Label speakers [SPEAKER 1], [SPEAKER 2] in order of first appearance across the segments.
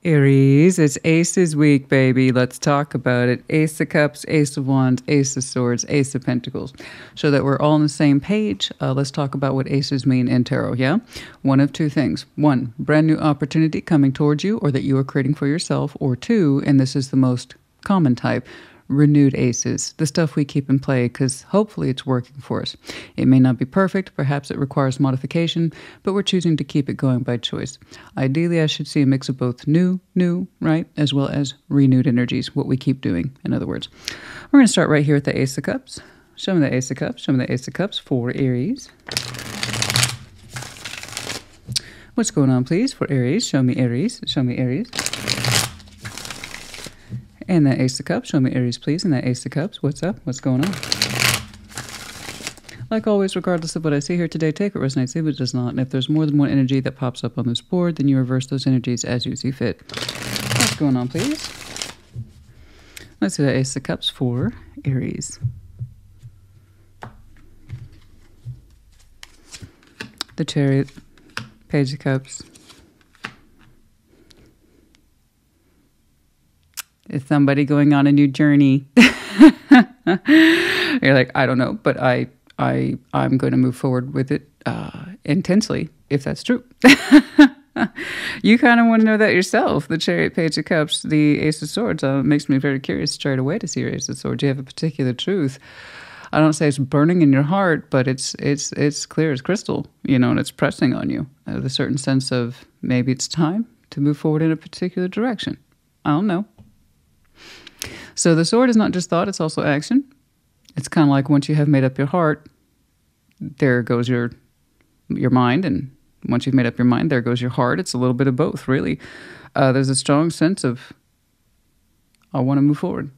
[SPEAKER 1] Aries, it's Aces week, baby. Let's talk about it. Ace of Cups, Ace of Wands, Ace of Swords, Ace of Pentacles. So that we're all on the same page, let's talk about what Aces mean in tarot, yeah? One of two things. One, brand new opportunity coming towards you or that you are creating for yourself. Or two, and this is the most common type, renewed aces, the stuff we keep in play because hopefully it's working for us. It may not be perfect, perhaps it requires modification, but we're choosing to keep it going by choice. Ideally, I should see a mix of both new, right, as well as renewed energies, what we keep doing, in other words. We're going to start right here with the Ace of Cups. Show me the Ace of Cups, show me the Ace of Cups for Aries. What's going on, please, for Aries? Show me Aries, show me Aries. And that Ace of Cups, show me Aries, please. And that Ace of Cups, what's up? What's going on? Like always, regardless of what I see here today, take what resonates, leave what does not. And if there's more than one energy that pops up on this board, then you reverse those energies as you see fit. What's going on, please? Let's see that Ace of Cups for Aries. The Chariot, Page of Cups. Is somebody going on a new journey? You're like, I don't know, but I'm going to move forward with it intensely, if that's true. You kind of want to know that yourself. The Chariot, Page of Cups, the Ace of Swords makes me very curious straight away to see your Ace of Swords. You have a particular truth. I don't say it's burning in your heart, but it's clear as crystal, you know, and it's pressing on you. With a certain sense of maybe it's time to move forward in a particular direction. I don't know. So the sword is not just thought, it's also action. It's kind of like once you have made up your heart, there goes your mind. And once you've made up your mind, there goes your heart. It's a little bit of both, really. There's a strong sense of, I want to move forward.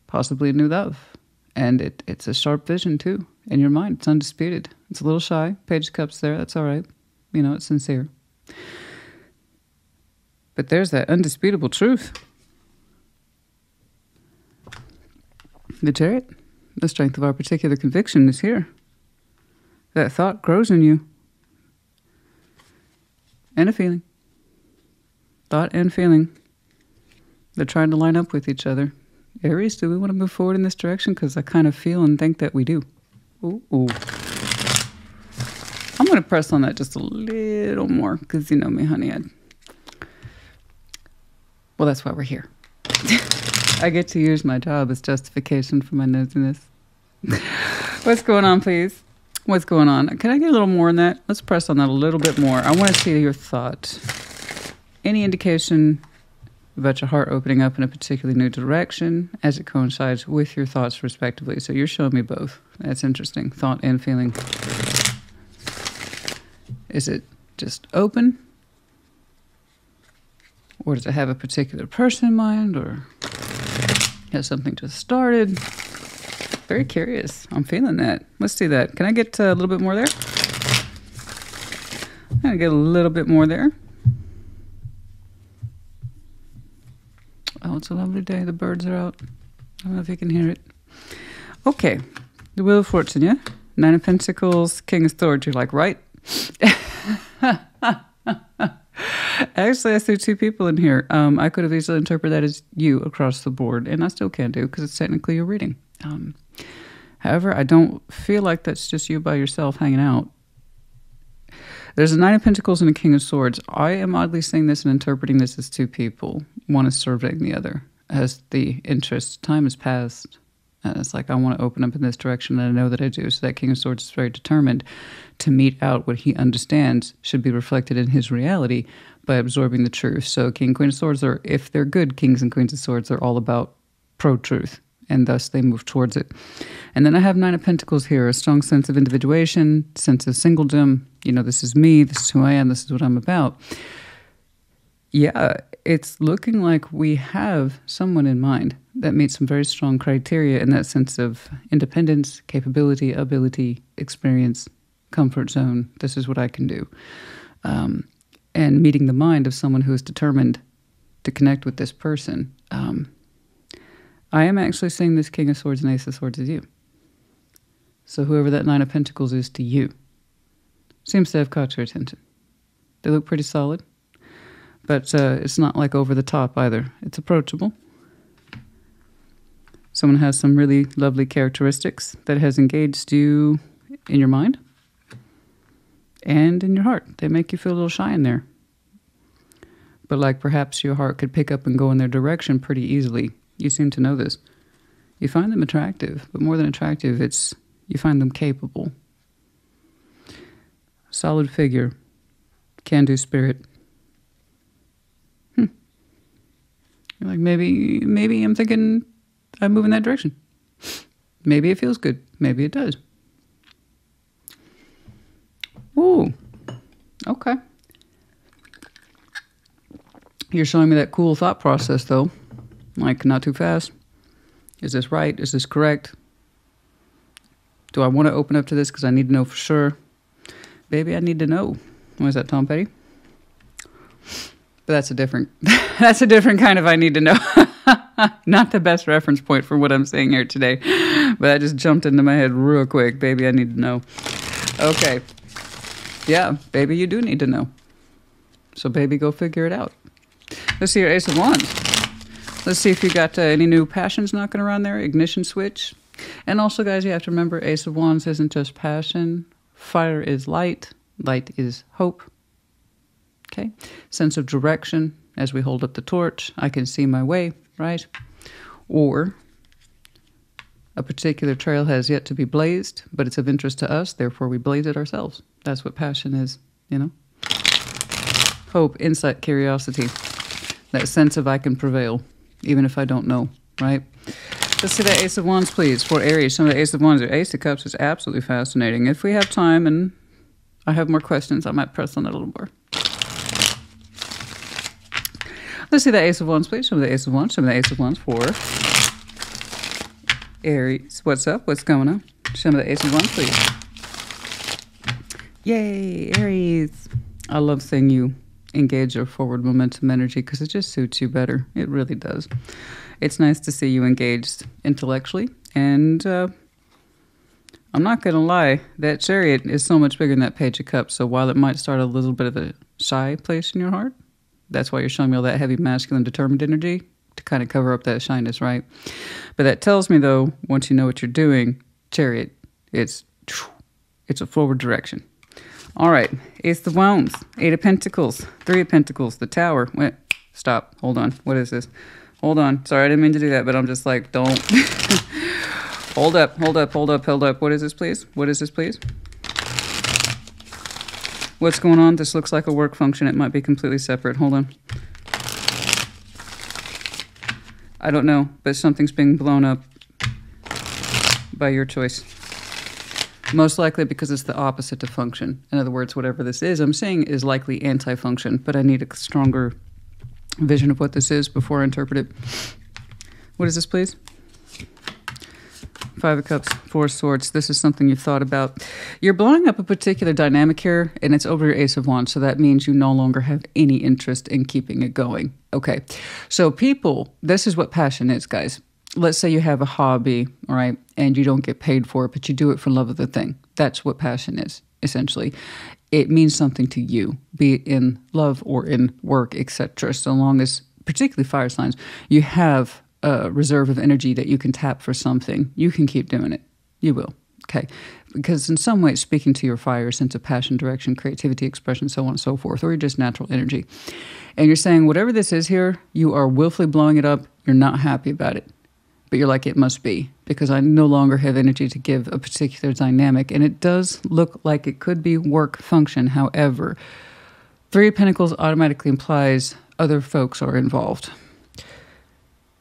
[SPEAKER 1] Possibly a new love. And it's a sharp vision, too, in your mind. It's undisputed. It's a little shy. Page of Cups there. That's all right. You know, it's sincere. But there's that undisputable truth. The Chariot, the strength of our particular conviction is here. That thought grows in you. And a feeling. Thought and feeling. They're trying to line up with each other. Aries, do we want to move forward in this direction? Because I kind of feel and think that we do. Ooh. I'm going to press on that just a little more because you know me, honey. Well, that's why we're here. I get to use my job as justification for my nosiness. What's going on, please? What's going on? Can I get a little more on that? Let's press on that a little bit more. I want to see your thought. Any indication about your heart opening up in a particularly new direction as it coincides with your thoughts respectively? So you're showing me both. That's interesting. Thought and feeling. Is it just open? Or does it have a particular person in mind? Or has something just started? Very curious. I'm feeling that. Let's do that. Can I get a little bit more there? I'm going to get a little bit more there. Oh, it's a lovely day. The birds are out. I don't know if you can hear it. Okay. The Wheel of Fortune, yeah? Nine of Pentacles, King of Swords. You're like, right? Actually, I see two people in here. I could have easily interpreted that as you across the board, and I still can do because it's technically your reading. However, I don't feel like that's just you by yourself hanging out. There's a Nine of Pentacles and a King of Swords. I am oddly seeing this and interpreting this as two people. One is serving the other as the interest. Time has passed. And it's like, I want to open up in this direction, and I know that I do. So that King of Swords is very determined to mete out what he understands should be reflected in his reality by absorbing the truth. So King and Queen of Swords are, if they're good Kings and Queens of Swords, are all about pro-truth, and thus they move towards it. And then I have Nine of Pentacles here, a strong sense of individuation, sense of singledom. You know, this is me, this is who I am, this is what I'm about. Yeah, it's looking like we have someone in mind that meets some very strong criteria in that sense of independence, capability, ability, experience, comfort zone. This is what I can do. And meeting the mind of someone who is determined to connect with this person. I am actually seeing this King of Swords and Ace of Swords as you. So whoever that Nine of Pentacles is to you seems to have caught your attention. They look pretty solid. But it's not like over the top either. It's approachable. Someone has some really lovely characteristics that has engaged you in your mind and in your heart. They make you feel a little shy in there. But like perhaps your heart could pick up and go in their direction pretty easily. You seem to know this. You find them attractive, but more than attractive, it's you find them capable. Solid figure. Can-do spirit. You're like, maybe I'm thinking I move in that direction. Maybe it feels good. Maybe it does. Ooh. Okay. You're showing me that cool thought process, though. Like, not too fast. Is this right? Is this correct? Do I want to open up to this because I need to know for sure? Baby, I need to know. What is that, Tom Petty? But that's a different kind of I need to know. Not the best reference point for what I'm saying here today. But that just jumped into my head real quick. Baby, I need to know. Okay. Yeah, baby, you do need to know. So, baby, go figure it out. Let's see your Ace of Wands. Let's see if you got any new passions knocking around there. Ignition switch. And also, guys, you have to remember Ace of Wands isn't just passion. Fire is light. Light is hope. Okay. Sense of direction. As we hold up the torch, I can see my way, right? Or a particular trail has yet to be blazed, but it's of interest to us, therefore we blaze it ourselves. That's what passion is, you know? Hope, insight, curiosity. That sense of I can prevail, even if I don't know, right? Let's see that Ace of Wands, please, for Aries. Some of the Ace of Wands. Ace of Cups is absolutely fascinating. If we have time and I have more questions, I might press on it a little more. Let's see the Ace of Wands, please. Some of the Ace of Wands. Some of the Ace of Wands for Aries. What's up? What's going on? Some of the Ace of Wands, please. Yay, Aries. I love seeing you engage your forward momentum energy because it just suits you better. It really does. It's nice to see you engaged intellectually. And I'm not going to lie, that Chariot is so much bigger than that Page of Cups. So while it might start a little bit of a shy place in your heart, that's why you're showing me all that heavy masculine determined energy to kind of cover up that shyness, right? But that tells me, though, once you know what you're doing, Chariot, it's a forward direction. All right, Ace of Wands, Eight of Pentacles, Three of Pentacles, the Tower. Wait, stop. Hold on. What is this? Hold on. Sorry, I didn't mean to do that, but I'm just like, don't. Hold up. What is this, please? What is this, please? What's going on? This looks like a work function. It might be completely separate. Hold on. I don't know, but something's being blown up by your choice. Most likely because it's the opposite to function. In other words, whatever this is, I'm saying is likely anti-function, but I need a stronger vision of what this is before I interpret it. What is this, please? Five of Cups, Four of Swords. This is something you've thought about. You're blowing up a particular dynamic here, and it's over your Ace of Wands, so that means you no longer have any interest in keeping it going. Okay, so people, this is what passion is, guys. Let's say you have a hobby, all right, and you don't get paid for it, but you do it for love of the thing. That's what passion is, essentially. It means something to you, be it in love or in work, etc. So long as, particularly fire signs, you have a reserve of energy that you can tap for something, you can keep doing it. You will, okay? Because in some way, it's speaking to your fire, sense of passion, direction, creativity, expression, so on and so forth, or you're just natural energy. And you're saying, whatever this is here, you are willfully blowing it up, you're not happy about it. But you're like, it must be, because I no longer have energy to give a particular dynamic. And it does look like it could be work function. However, Three of Pentacles automatically implies other folks are involved.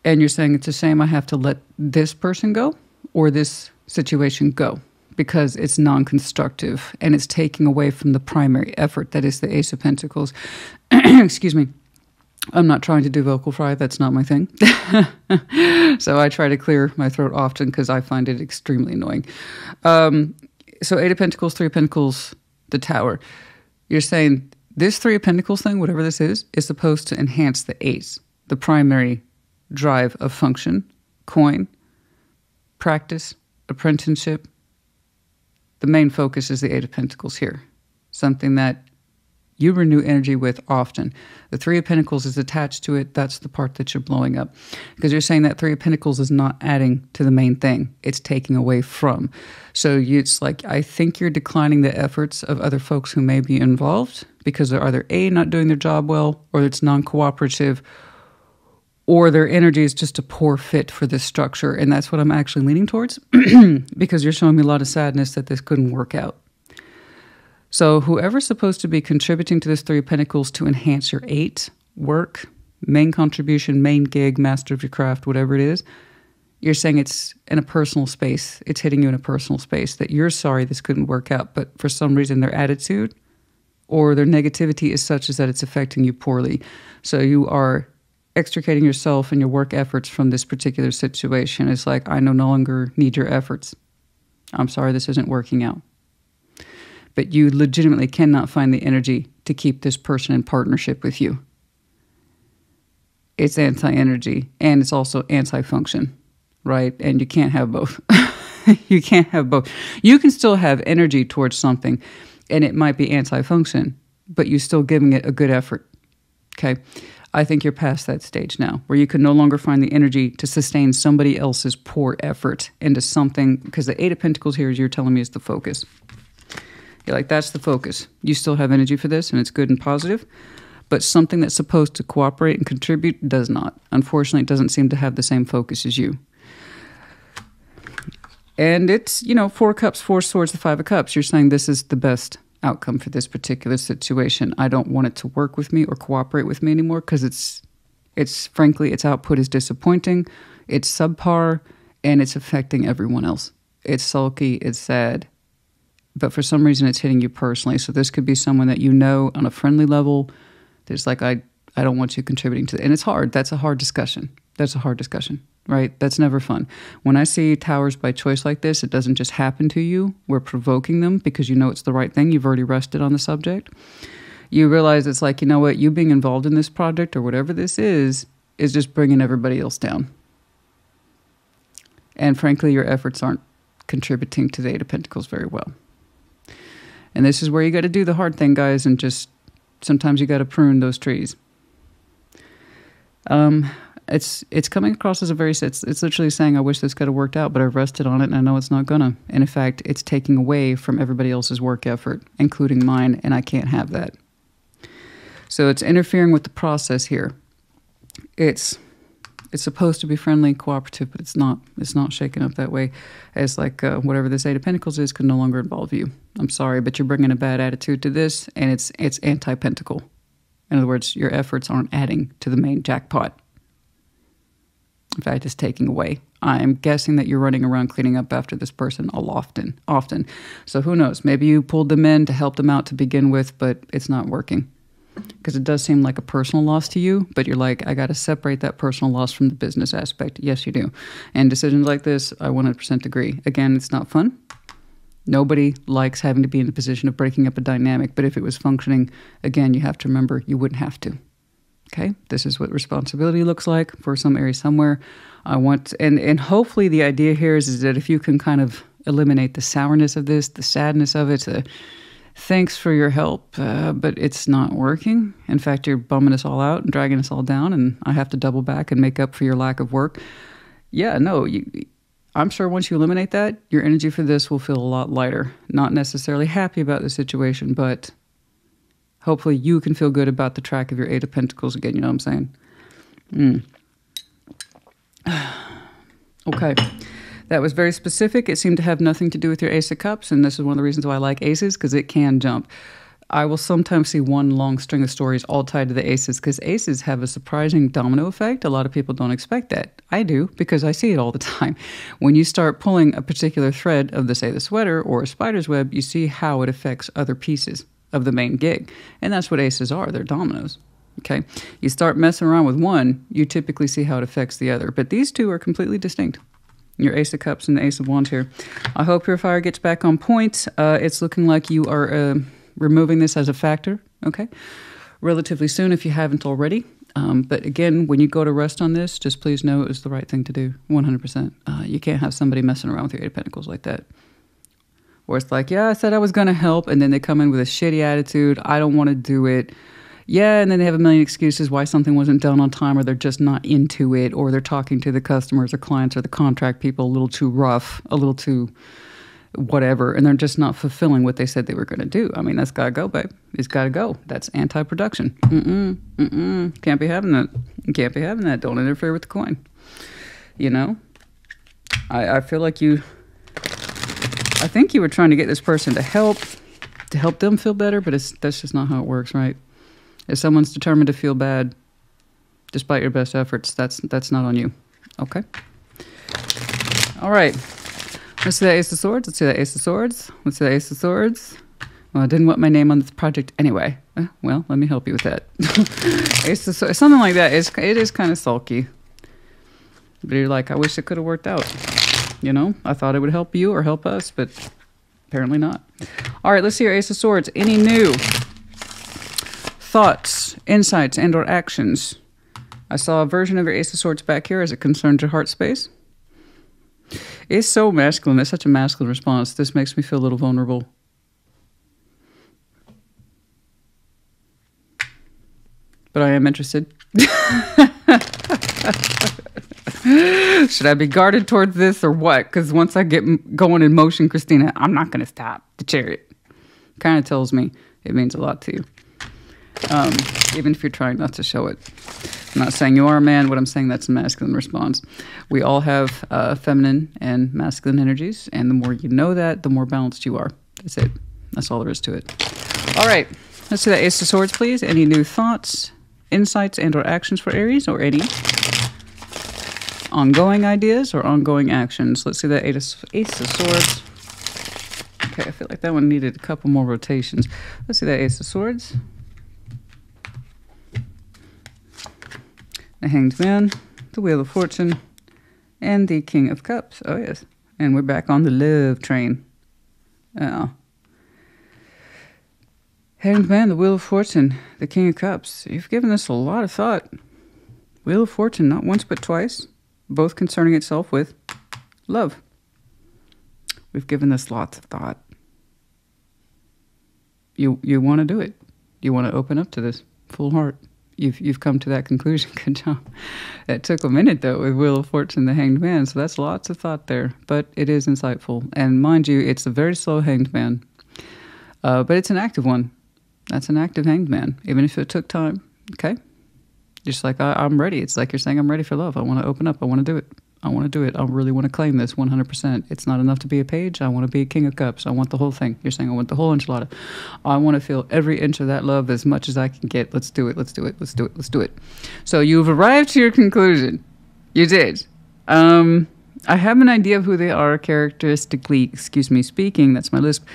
[SPEAKER 1] And you're saying it's a shame I have to let this person go or this situation go because it's non-constructive and it's taking away from the primary effort that is the Ace of Pentacles. Excuse me. I'm not trying to do vocal fry. That's not my thing. So I try to clear my throat often because I find it extremely annoying. So Eight of Pentacles, Three of Pentacles, the Tower. You're saying this Three of Pentacles thing, whatever this is supposed to enhance the Ace, the primary drive of function, coin, practice, apprenticeship. The main focus is the Eight of Pentacles here. Something that you renew energy with often. The Three of Pentacles is attached to it. That's the part that you're blowing up. Because you're saying that Three of Pentacles is not adding to the main thing. It's taking away from. So it's like, I think you're declining the efforts of other folks who may be involved because they're either A, not doing their job well, or it's non-cooperative, or their energy is just a poor fit for this structure. And that's what I'm actually leaning towards because you're showing me a lot of sadness that this couldn't work out. So whoever's supposed to be contributing to this Three of Pentacles to enhance your 8, work, main contribution, main gig, master of your craft, whatever it is, you're saying it's in a personal space. It's hitting you in a personal space that you're sorry this couldn't work out, but for some reason their attitude or their negativity is such as that it's affecting you poorly. So you are extricating yourself and your work efforts from this particular situation. It's like, I no longer need your efforts. I'm sorry this isn't working out. But you legitimately cannot find the energy to keep this person in partnership with you. It's anti-energy and it's also anti-function, right? And you can't have both. You can't have both. You can still have energy towards something and it might be anti-function, but you're still giving it a good effort, okay? I think you're past that stage now where you can no longer find the energy to sustain somebody else's poor effort into something, because the Eight of Pentacles here, as you're telling me, is the focus. You're like, that's the focus. You still have energy for this and it's good and positive, but something that's supposed to cooperate and contribute does not. Unfortunately, it doesn't seem to have the same focus as you. And it's, you know, 4 cups, 4 swords, the 5 of cups. You're saying this is the best outcome for this particular situation. I don't want it to work with me or cooperate with me anymore because it's frankly, its output is disappointing, it's subpar, and it's affecting everyone else. It's sulky, it's sad, but for some reason it's hitting you personally. So this could be someone that you know on a friendly level. There's like, I don't want you contributing to it. And it's hard. That's a hard discussion. That's a hard discussion, right? That's never fun. When I see towers by choice like this, it doesn't just happen to you. We're provoking them because you know it's the right thing. You've already rested on the subject. You realize it's like, you know what? You being involved in this project or whatever this is just bringing everybody else down. And frankly, your efforts aren't contributing to the Eight of Pentacles very well. And this is where you got to do the hard thing, guys, and just sometimes you got to prune those trees. It's coming across as a very, it's literally saying, I wish this could have worked out, but I've rested on it and I know it's not gonna. And in fact, it's taking away from everybody else's work effort, including mine, and I can't have that. So it's interfering with the process here. It's supposed to be friendly, cooperative, but it's not. It's not shaken up that way. It's like whatever this Eight of Pentacles is can no longer involve you. I'm sorry, but you're bringing a bad attitude to this, and it's anti-pentacle. In other words, your efforts aren't adding to the main jackpot. In fact, it's taking away. I'm guessing that you're running around cleaning up after this person often. So who knows? Maybe you pulled them in to help them out to begin with, but it's not working. Because it does seem like a personal loss to you, but you're like, I got to separate that personal loss from the business aspect. Yes, you do. And decisions like this, I 100% agree. Again, it's not fun. Nobody likes having to be in the position of breaking up a dynamic, but if it was functioning, again, you have to remember you wouldn't have to. Okay, this is what responsibility looks like for some Aries somewhere. I want, and hopefully the idea here is that if you can kind of eliminate the sourness of this, the sadness of it, thanks for your help, but it's not working. In fact, you're bumming us all out and dragging us all down, and I have to double back and make up for your lack of work. Yeah, no, I'm sure once you eliminate that, your energy for this will feel a lot lighter. Not necessarily happy about the situation, but hopefully you can feel good about the track of your Eight of Pentacles again, you know what I'm saying? Okay. That was very specific. It seemed to have nothing to do with your Ace of Cups, and this is one of the reasons why I like aces, because it can jump. I will sometimes see one long string of stories all tied to the aces, because aces have a surprising domino effect. A lot of people don't expect that. I do, because I see it all the time. When you start pulling a particular thread of, say, the sweater or a spider's web, you see how it affects other pieces of the main gig. And that's what aces are. They're dominoes. Okay? You start messing around with one, you typically see how it affects the other. But these two are completely distinct. Your Ace of Cups and the Ace of Wands here. I hope your fire gets back on point. It's looking like you are removing this as a factor, okay? Relatively soon if you haven't already. But again, when you go to rest on this, just please know it was the right thing to do, 100%. You can't have somebody messing around with your Eight of Pentacles like that. Or it's like, yeah, I said I was going to help. And then they come in with a shitty attitude. I don't want to do it. Yeah, and then they have a million excuses why something wasn't done on time, or they're just not into it, or they're talking to the customers or clients or the contract people a little too rough, a little too whatever, and they're just not fulfilling what they said they were going to do. I mean, that's got to go, babe. It's got to go. That's anti-production. Can't be having that. Can't be having that. Don't interfere with the coin. You know? I feel like I think you were trying to get this person to help them feel better, but that's just not how it works, right? If someone's determined to feel bad, despite your best efforts, that's not on you. Okay? All right. Let's see that Ace of Swords. Let's see that Ace of Swords. Let's see that Ace of Swords. Well, I didn't want my name on this project anyway. Well, let me help you with that. Ace of Swords. Something like that. It is kind of sulky. But you're like, I wish it could have worked out. You know? I thought it would help you or help us, but apparently not. All right, let's see your Ace of Swords. Any new thoughts, insights, and or actions? I saw a version of your Ace of Swords back here as it concerns your heart space. It's so masculine. It's such a masculine response. This makes me feel a little vulnerable. But I am interested. Should I be guarded towards this or what? Because once I get going in motion, Christina, I'm not going to stop. The Chariot kind of tells me it means a lot to you. Even if you're trying not to show it. I'm not saying you are a man. What I'm saying, that's a masculine response. We all have feminine and masculine energies, and the more you know that, the more balanced you are. That's it. That's all there is to it. All right. Let's see that Ace of Swords, please. Any new thoughts, insights, and or actions for Aries, or any ongoing ideas or ongoing actions? Let's see that Ace of Swords. Okay, I feel like that one needed a couple more rotations. Let's see that Ace of Swords. The Hanged Man, the Wheel of Fortune, and the King of Cups. Oh, yes. And we're back on the love train. Hanged Man, the Wheel of Fortune, the King of Cups. You've given this a lot of thought. Wheel of Fortune, not once but twice, both concerning itself with love. We've given this lots of thought. You want to do it. You want to open up to this full heart. You've come to that conclusion. Good job. It took a minute, though, with Wheel of Fortune, the Hanged Man. So that's lots of thought there. But it is insightful. And mind you, it's a very slow Hanged Man. But it's an active one. That's an active Hanged Man, even if it took time. Okay? Just like, I'm ready. It's like you're saying, I'm ready for love. I want to open up. I want to do it. I want to do it. I really want to claim this 100%. It's not enough to be a page. I want to be a King of Cups. I want the whole thing. You're saying I want the whole enchilada. I want to feel every inch of that love as much as I can get. Let's do it. Let's do it. Let's do it. Let's do it. So you've arrived to your conclusion. You did. I have an idea of who they are characteristically, speaking. That's my lisp.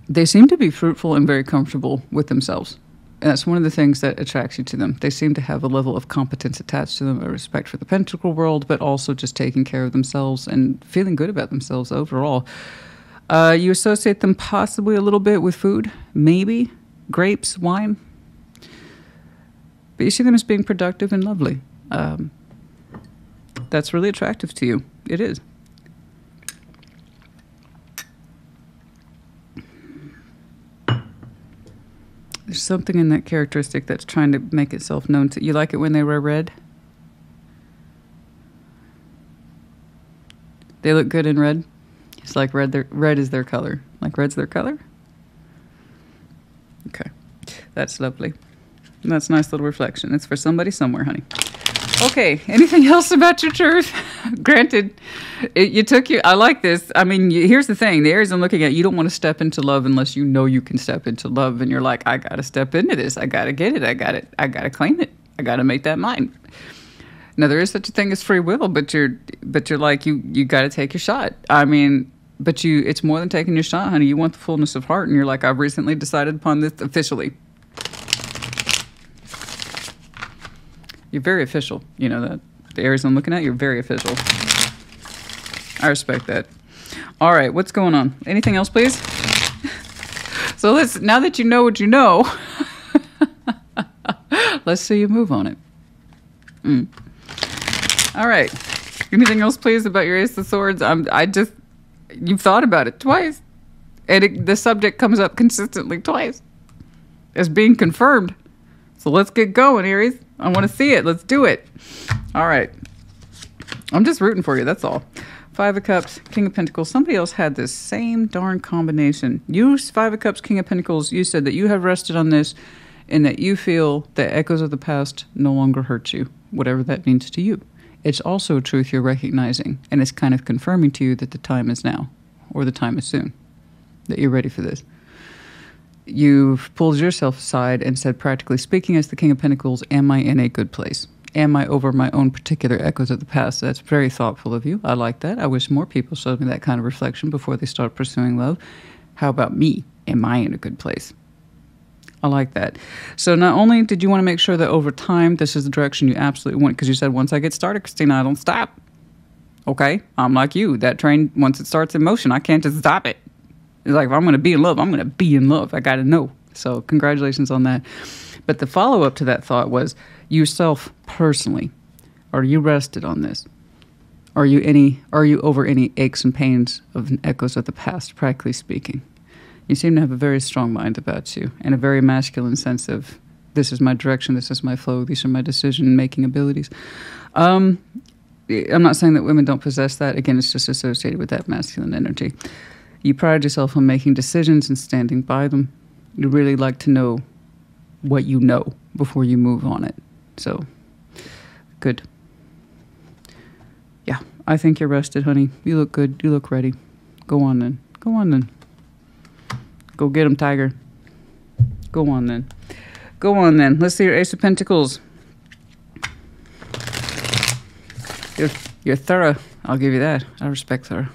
[SPEAKER 1] They seem to be fruitful and very comfortable with themselves. And that's one of the things that attracts you to them. They seem to have a level of competence attached to them, a respect for the pentacle world, but also just taking care of themselves and feeling good about themselves overall. You associate them possibly a little bit with food, maybe grapes, wine. But you see them as being productive and lovely. That's really attractive to you. It is. There's something in that characteristic that's trying to make itself known to you. You like it when they wear red? They look good in red? It's like red is their color. Like red's their color? Okay. That's lovely. That's a nice little reflection. It's for somebody somewhere, honey. Okay. Anything else about your truth? Granted, I like this. I mean, here's the thing. The Aries I'm looking at, you don't want to step into love unless you know you can step into love. And you're like, I got to step into this. I got to get it. I got to claim it. I got to make that mine. Now, there is such a thing as free will, but you're like, you got to take your shot. I mean, but it's more than taking your shot, honey. You want the fullness of heart. And you're like, I've recently decided upon this officially. You're very official. You know that. The Aries I'm looking at, you're very official. I respect that. All right, what's going on? Anything else, please? So now that you know what you know, let's see you move on it. All right. Anything else, please, about your Ace of Swords? You've thought about it twice. And the subject comes up consistently twice. It's being confirmed. So let's get going, Aries. I want to see it. Let's do it. All right. I'm just rooting for you. That's all. Five of Cups, King of Pentacles. Somebody else had this same darn combination. You, Five of Cups, King of Pentacles, you said that you have rested on this and that you feel that echoes of the past no longer hurt you, whatever that means to you. It's also a truth you're recognizing, and it's kind of confirming to you that the time is now, or the time is soon, that you're ready for this. You've pulled yourself aside and said, practically speaking, as the King of Pentacles, am I in a good place? Am I over my own particular echoes of the past? That's very thoughtful of you. I like that. I wish more people showed me that kind of reflection before they start pursuing love. How about me? Am I in a good place? I like that. So not only did you want to make sure that over time, this is the direction you absolutely want, because you said, once I get started, Christina, I don't stop. Okay? I'm like you. That train, once it starts in motion, I can't just stop it. It's like, if I'm going to be in love, I'm going to be in love. I got to know. So congratulations on that. But the follow-up to that thought was, yourself personally, are you rested on this? Are you over any aches and pains of echoes of the past, practically speaking? You seem to have a very strong mind about you and a very masculine sense of, this is my direction, this is my flow, these are my decision-making abilities. I'm not saying that women don't possess that. Again, it's just associated with that masculine energy. You pride yourself on making decisions and standing by them. You really like to know what you know before you move on it. So, good. Yeah, I think you're rested, honey. You look good. You look ready. Go on then. Go on then. Go get him, Tiger. Go on then. Go on then. Let's see your Ace of Pentacles. You're thorough. I'll give you that. I respect thorough.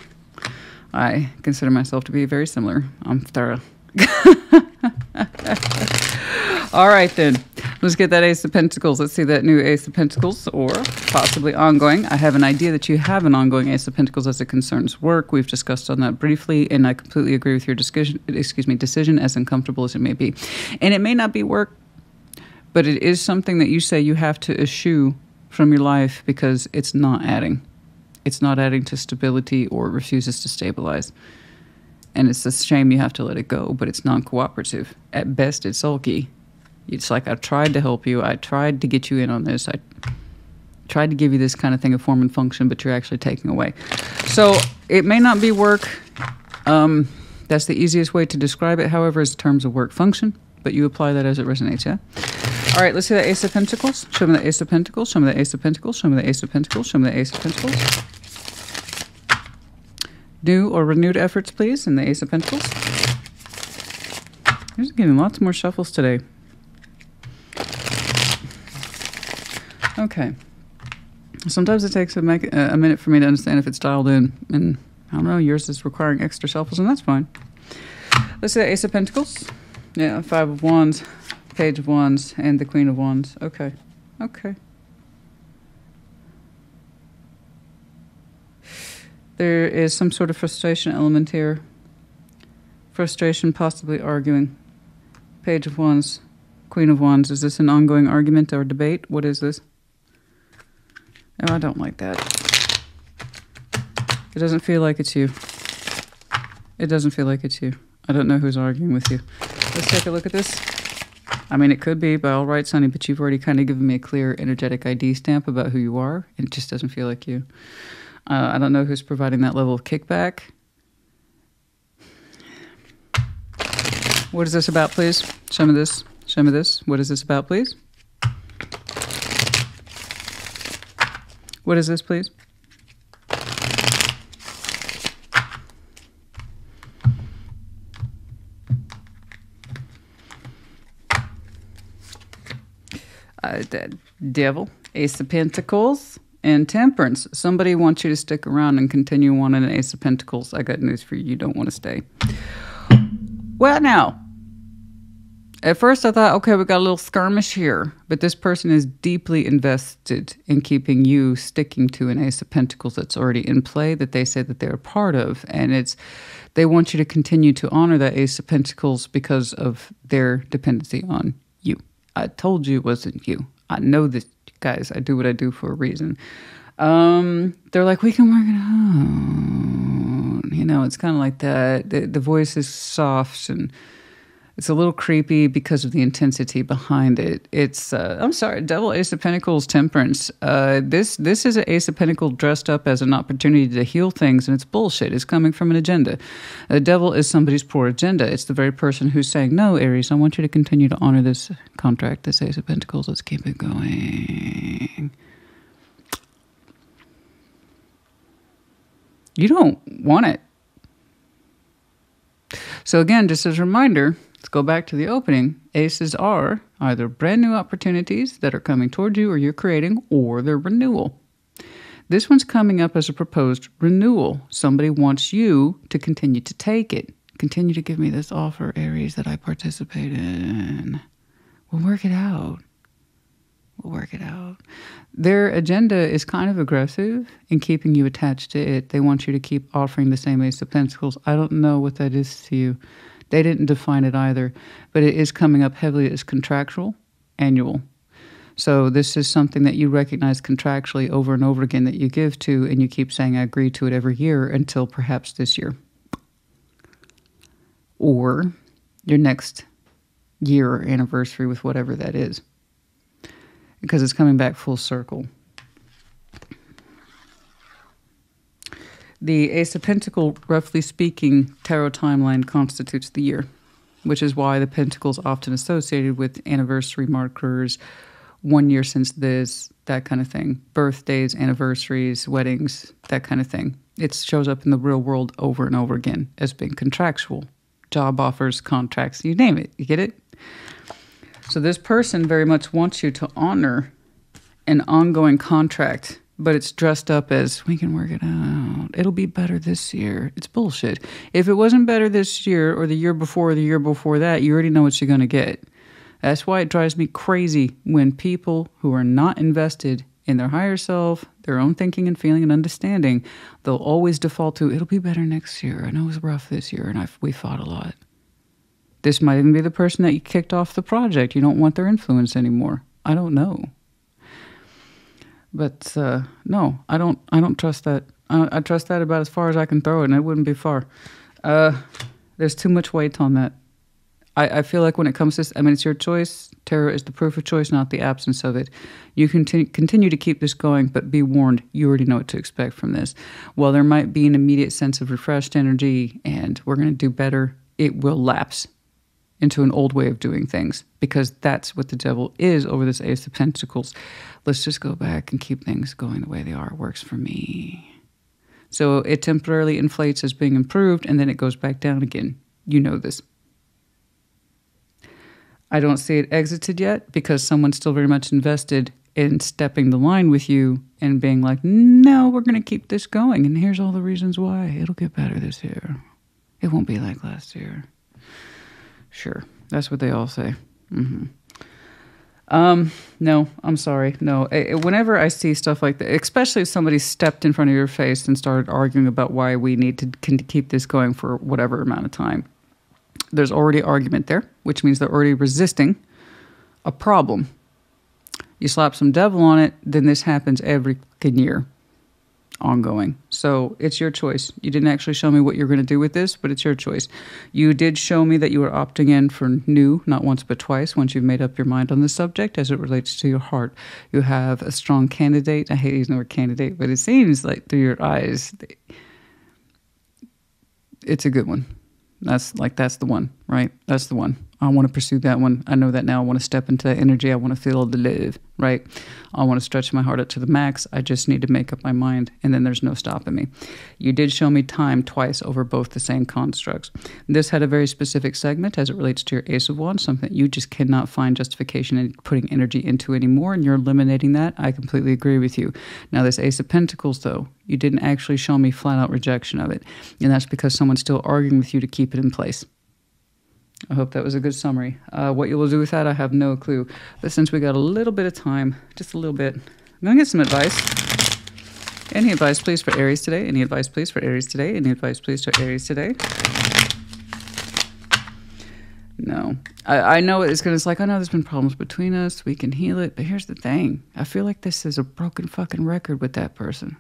[SPEAKER 1] I consider myself to be very similar. I'm thorough. All right, then. Let's get that Ace of Pentacles. Let's see that new Ace of Pentacles, or possibly ongoing. I have an idea that you have an ongoing Ace of Pentacles as it concerns work. We've discussed on that briefly, and I completely agree with your decision, as uncomfortable as it may be. And it may not be work, but it is something that you say you have to eschew from your life because it's not adding. It's not adding to stability, or it refuses to stabilize. And it's a shame you have to let it go, but it's non-cooperative. At best, it's sulky. It's like, I tried to help you. I tried to get you in on this. I tried to give you this kind of thing of form and function, but you're actually taking away. So it may not be work. That's the easiest way to describe it, however, is in terms of work function. But you apply that as it resonates, yeah? All right, let's see the Ace of Pentacles. Show me the Ace of Pentacles. Show me the Ace of Pentacles. Show me the Ace of Pentacles. Show me the Ace of Pentacles. New or renewed efforts, please, in the Ace of Pentacles. You're just getting lots more shuffles today. Okay. Sometimes it takes a minute for me to understand if it's dialed in. And I don't know, yours is requiring extra shuffles, and that's fine. Let's see the Ace of Pentacles. Yeah, Five of Wands, Page of Wands, and the Queen of Wands. Okay. Okay. There is some sort of frustration element here. Frustration, possibly arguing. Page of Wands, Queen of Wands. Is this an ongoing argument or debate? What is this? Oh, I don't like that. It doesn't feel like it's you. It doesn't feel like it's you. I don't know who's arguing with you. Let's take a look at this. I mean, it could be by all rights, honey, but you've already kind of given me a clear energetic ID stamp about who you are, and it just doesn't feel like you. I don't know who's providing that level of kickback. What is this about, please? Show me this. Show me this. What is this about, please? What is this, please? Devil, Ace of Pentacles, and Temperance. Somebody wants you to stick around and continue wanting an Ace of Pentacles. I got news for you. You don't want to stay. Well, now, at first I thought, okay, we got a little skirmish here, but this person is deeply invested in keeping you sticking to an Ace of Pentacles that's already in play, that they say that they're a part of, and they want you to continue to honor that Ace of Pentacles because of their dependency on you. I told you it wasn't you. I know this, guys. I do what I do for a reason. They're like, we can work it tone. You know, it's kind of like that. The voice is soft and it's a little creepy because of the intensity behind it. It's, I'm sorry, Devil, Ace of Pentacles, Temperance. This is an Ace of Pentacles dressed up as an opportunity to heal things, and it's bullshit. It's coming from an agenda. The Devil is somebody's poor agenda. It's the very person who's saying, no, Aries, I want you to continue to honor this contract, this Ace of Pentacles. Let's keep it going. You don't want it. So again, just as a reminder, let's go back to the opening. Aces are either brand new opportunities that are coming towards you or you're creating, or they're renewal. This one's coming up as a proposed renewal. Somebody wants you to continue to take it. Continue to give me this offer, Aries, that I participate in. We'll work it out. We'll work it out. Their agenda is kind of aggressive in keeping you attached to it. They want you to keep offering the same Ace of Pentacles. I don't know what that is to you. They didn't define it either, but it is coming up heavily as contractual, annual. So this is something that you recognize contractually over and over again that you give to, and you keep saying, I agree to it every year until perhaps this year. Or your next year or anniversary with whatever that is. Because it's coming back full circle. The Ace of Pentacles, roughly speaking, tarot timeline constitutes the year, which is why the Pentacles often associated with anniversary markers, 1 year since this, that kind of thing. Birthdays, anniversaries, weddings, that kind of thing. It shows up in the real world over and over again as being contractual. Job offers, contracts, you name it. You get it? So this person very much wants you to honor an ongoing contract, but it's dressed up as, we can work it out. It'll be better this year. It's bullshit. If it wasn't better this year or the year before or the year before that, you already know what you're going to get. That's why it drives me crazy when people who are not invested in their higher self, their own thinking and feeling and understanding, they'll always default to, it'll be better next year. I know it was rough this year and we fought a lot. This might even be the person that you kicked off the project. You don't want their influence anymore. I don't know. But no, I don't trust that. I trust that about as far as I can throw it, and it wouldn't be far. There's too much weight on that. I feel like when it comes to, I mean, it's your choice. Tarot is the proof of choice, not the absence of it. You can continue to keep this going, but be warned, you already know what to expect from this. While there might be an immediate sense of refreshed energy and we're going to do better, it will lapse into an old way of doing things, because that's what the Devil is over this Ace of Pentacles. Let's just go back and keep things going the way they are. It works for me. So it temporarily inflates as being improved, and then it goes back down again. You know this. I don't see it exited yet, because someone's still very much invested in stepping the line with you and being like, no, we're going to keep this going, and here's all the reasons why. It'll get better this year. It won't be like last year. Sure. That's what they all say. No, I'm sorry. No. Whenever I see stuff like that, especially if somebody stepped in front of your face and started arguing about why we need to keep this going for whatever amount of time, there's already argument there, which means they're already resisting a problem. You slap some Devil on it, then this happens every year. Ongoing. So it's your choice. You didn't actually show me what you're going to do with this, but it's your choice. You did show me that you were opting in for new, not once but twice, once you've made up your mind on the subject as it relates to your heart. You have a strong candidate. I hate using the word candidate, but it seems like through your eyes, it's a good one. That's the one, right? That's the one. I want to pursue that one. I know that now. I want to step into that energy. I want to feel the live, right? I want to stretch my heart out to the max. I just need to make up my mind, and then there's no stopping me. You did show me time twice over both the same constructs. This had a very specific segment as it relates to your Ace of Wands, something that you just cannot find justification in putting energy into anymore, and you're eliminating that. I completely agree with you. Now, this Ace of Pentacles, though, you didn't actually show me flat-out rejection of it, and that's because someone's still arguing with you to keep it in place. I hope that was a good summary. What you will do with that, I have no clue. But since we got a little bit of time, just a little bit, I'm going to get some advice. Any advice, please, for Aries today? Any advice, please, for Aries today? Any advice, please, for Aries today? No. I know it's like, I know there's been problems between us. We can heal it. But here's the thing. I feel like this is a broken fucking record with that person.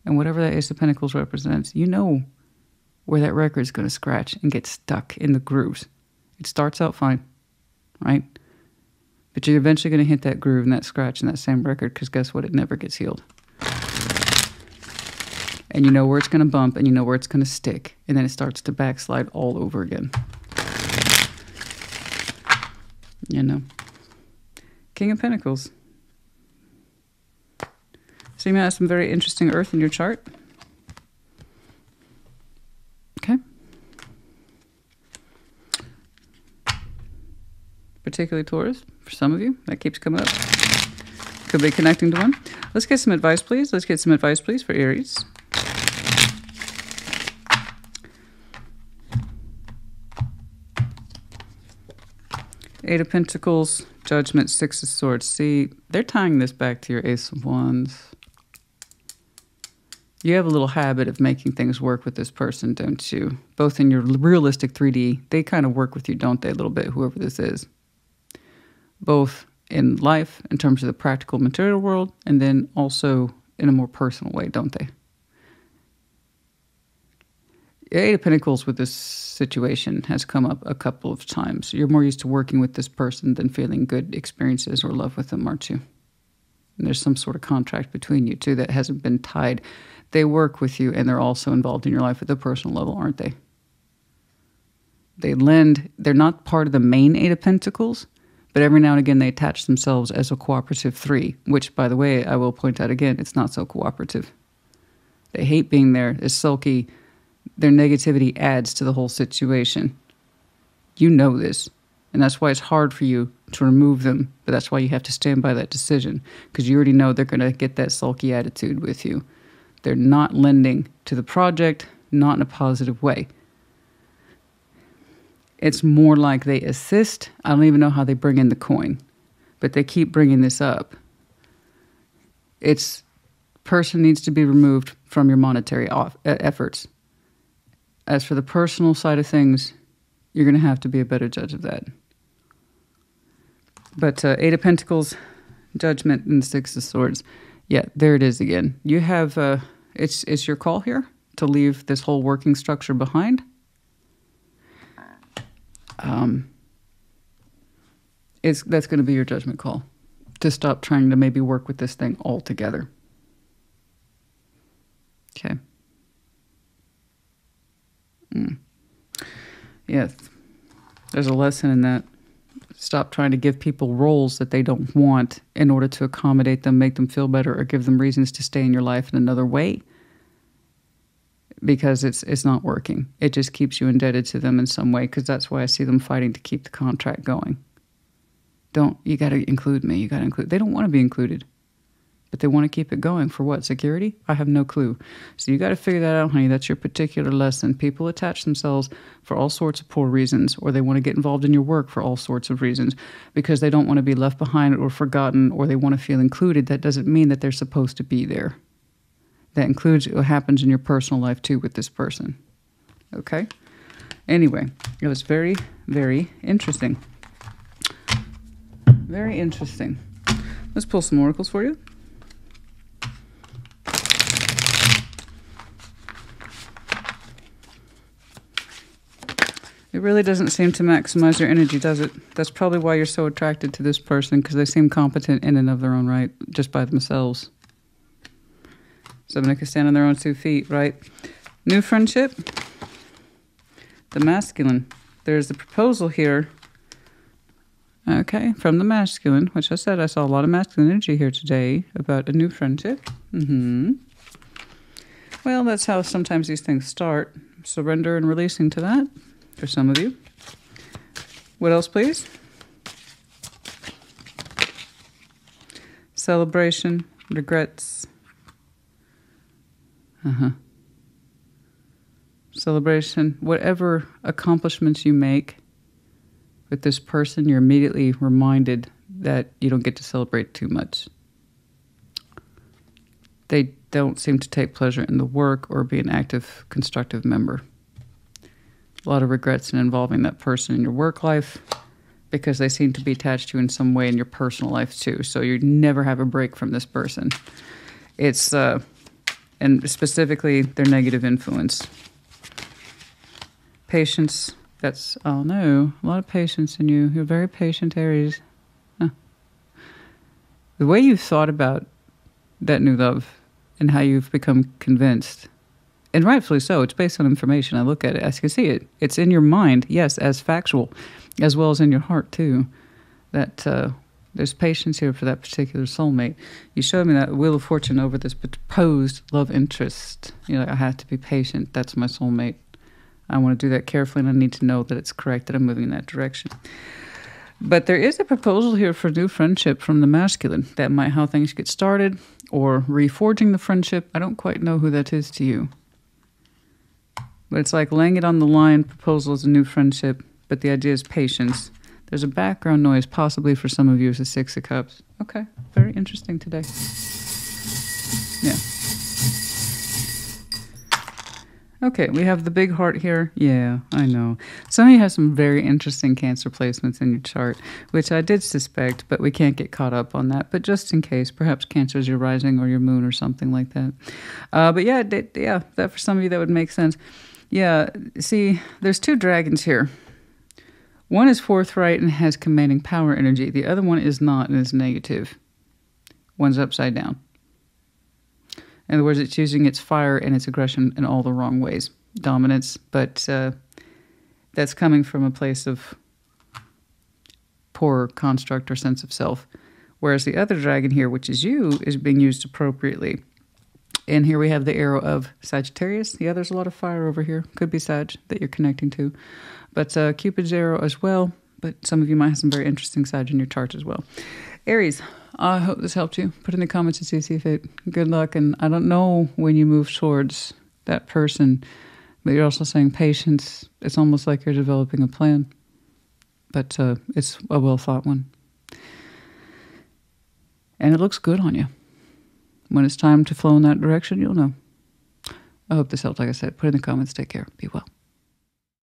[SPEAKER 1] And whatever that Ace of Pentacles represents, you know where that record's going to scratch and get stuck in the grooves. It starts out fine, right? But you're eventually going to hit that groove and that scratch in that same record, because guess what? It never gets healed. And you know where it's going to bump, and you know where it's going to stick. And then it starts to backslide all over again. You know. King of Pentacles. So you might have some very interesting earth in your chart. Okay. Particularly Taurus, for some of you. That keeps coming up. Could be connecting to one. Let's get some advice, please. Let's get some advice, please, for Aries. Eight of Pentacles, Judgment, Six of Swords. See, they're tying this back to your Ace of Wands. You have a little habit of making things work with this person, don't you? Both in your realistic 3D, they kind of work with you, don't they, a little bit, whoever this is. Both in life, in terms of the practical material world, and then also in a more personal way, don't they? Eight of Pentacles with this situation has come up a couple of times. You're more used to working with this person than feeling good experiences or love with them, aren't you? And there's some sort of contract between you two that hasn't been tied. They work with you, and they're also involved in your life at the personal level, aren't they? They lend. They're not part of the main Eight of Pentacles, but every now and again they attach themselves as a cooperative 3, which, by the way, I will point out again, it's not so cooperative. They hate being there. It's sulky. Their negativity adds to the whole situation. You know this, and that's why it's hard for you to remove them, but that's why you have to stand by that decision, because you already know they're going to get that sulky attitude with you. They're not lending to the project, not in a positive way. It's more like they assist. I don't even know how they bring in the coin, but they keep bringing this up. It's person needs to be removed from your monetary efforts. As for the personal side of things, you're going to have to be a better judge of that. But Eight of Pentacles, Judgment, and Six of Swords. Yeah, there it is again. You have, it's your call here to leave this whole working structure behind. That's going to be your judgment call. To stop trying to maybe work with this thing altogether. Okay. Yes. There's a lesson in that. Stop trying to give people roles that they don't want in order to accommodate them, make them feel better, or give them reasons to stay in your life in another way. Because it's not working. It just keeps you indebted to them in some way, because that's why I see them fighting to keep the contract going. You got to include me. You got to include. They don't want to be included, but they want to keep it going for what? Security? I have no clue. So you got to figure that out, honey. That's your particular lesson. People attach themselves for all sorts of poor reasons, or they want to get involved in your work for all sorts of reasons, because they don't want to be left behind or forgotten, or they want to feel included. That doesn't mean that they're supposed to be there. That includes what happens in your personal life, too, with this person. Okay? Anyway, it was very, very interesting. Very interesting. Let's pull some oracles for you. It really doesn't seem to maximize your energy, does it? That's probably why you're so attracted to this person, because they seem competent in and of their own right, just by themselves. Somebody can stand on their own 2 feet, right? New friendship. The masculine. There's a proposal here. Okay, from the masculine, which I said I saw a lot of masculine energy here today about a new friendship. Well, that's how sometimes these things start. Surrender and releasing to that for some of you. What else, please? Celebration, regrets. Celebration, whatever accomplishments you make with this person, you're immediately reminded that you don't get to celebrate too much. They don't seem to take pleasure in the work or be an active, constructive member. A lot of regrets in involving that person in your work life, because they seem to be attached to you in some way in your personal life too. So you never have a break from this person. It's, and specifically their negative influence. Patience. That's, oh no, a lot of patience in you. You're very patient, Aries. Huh. The way you've thought about that new love and how you've become convinced, and rightfully so, it's based on information. I look at it, I can see it. It's in your mind, yes, as factual, as well as in your heart too. That there's patience here for that particular soulmate. You showed me that Wheel of Fortune over this proposed love interest. You know, I have to be patient. That's my soulmate. I want to do that carefully, and I need to know that it's correct, that I'm moving in that direction. But there is a proposal here for new friendship from the masculine. That might how things get started, or reforging the friendship. I don't quite know who that is to you. But it's like laying it on the line. Proposal is a new friendship, but the idea is patience. There's a background noise, possibly for some of you, as a Six of Cups. Okay, very interesting today. Yeah. Okay, we have the big heart here. Yeah, I know. Some of you have some very interesting Cancer placements in your chart, which I did suspect, but we can't get caught up on that. But just in case, perhaps Cancer is your rising or your moon or something like that. But yeah, that for some of you, that would make sense. Yeah, see, there's two dragons here. One is forthright and has commanding power energy. The other one is not and is negative. One's upside down. In other words, it's using its fire and its aggression in all the wrong ways. Dominance, but that's coming from a place of poor construct or sense of self. Whereas the other dragon here, which is you, is being used appropriately. And here we have the arrow of Sagittarius. Yeah, there's a lot of fire over here. Could be Sag that you're connecting to. But Cupid's arrow as well. But some of you might have some very interesting Sag in your chart as well. Aries, I hope this helped you. Put in the comments and see if it. Good luck. And I don't know when you move towards that person, but you're also saying patience. It's almost like you're developing a plan. But it's a well-thought one. And it looks good on you. When it's time to flow in that direction, you'll know. I hope this helped. Like I said, put in the comments. Take care. Be well.